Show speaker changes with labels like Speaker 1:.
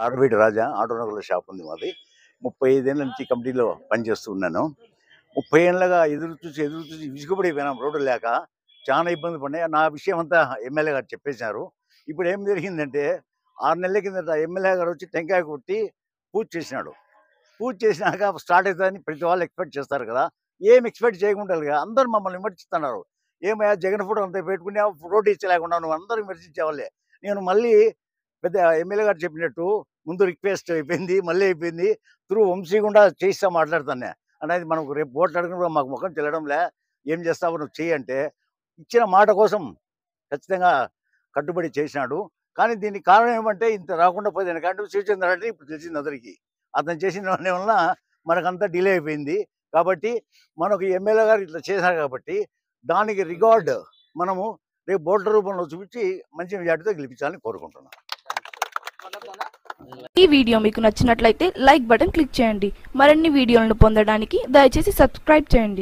Speaker 1: ఆడవీటి రాజా ఆటోనగర్లో shop ఉంది మాది. 35 ఏళ్ళ నుంచి కంపెనీలో పనిచేస్తూ ఉన్నాను. 30 ఏళ్ళగా ఎదురు చూసి విసుగుపడిపోయినాం రోడ్డు లేక. చాలా ఇబ్బంది పడినాయి. నా విషయం అంతా ఎమ్మెల్యే గారు చెప్పేశారు. ఇప్పుడు ఏం జరిగిందంటే 6 నెలల కిందట ఎమ్మెల్యే గారు వచ్చి టెంకాయ కొట్టి పూజ చేసినాడు. పూజ చేసినాక స్టార్ట్ అవుతుందని ప్రతి వాళ్ళు ఎక్స్పెక్ట్ చేస్తారు కదా. ఏం ఎక్స్పెక్ట్ చేయకుండా అందరూ మమ్మల్ని విమర్శిస్తున్నారు. ఏమయ్యా జగన్ ఫోటో అంతా పెట్టుకుని రోడ్డు ఇచ్చలేకుండా నువ్వు అందరూ విమర్శించేవాళ్ళే. నేను మళ్ళీ పెద్ద ఎమ్మెల్యే గారు చెప్పినట్టు ముందు రిక్వెస్ట్ అయిపోయింది, మళ్ళీ అయిపోయింది. త్రూ వంశీ గుండా చేయిస్తా మాట్లాడుతానే అనేది మనకు రేపు ఓట్లు అడగడం మాకు ముఖం చెల్లడంలే. ఏం చేస్తావు నువ్వు చెయ్యి అంటే ఇచ్చిన మాట కోసం ఖచ్చితంగా కట్టుబడి చేసినాడు. కానీ దీనికి కారణం ఏమంటే ఇంత రాకుండా పోయింది కాబట్టి శివచంద్ర రెడ్డి ఇప్పుడు తెలిసింది అందరికీ. అతను చేసిన వల్ల మనకంతా డిలే అయిపోయింది. కాబట్టి మనకు ఎమ్మెల్యే గారు ఇట్లా చేశారు కాబట్టి దానికి రికార్డ్ మనము రేపు ఓట్ల రూపంలో చూపించి మంచి మెజార్టీతో గెలిపించాలని కోరుకుంటున్నాను.
Speaker 2: ఈ వీడియో మీకు నచ్చినట్లయితే లైక్ బటన్ క్లిక్ చేయండి. మరిన్ని వీడియోలను పొందడానికి దయచేసి సబ్స్క్రైబ్ చేయండి.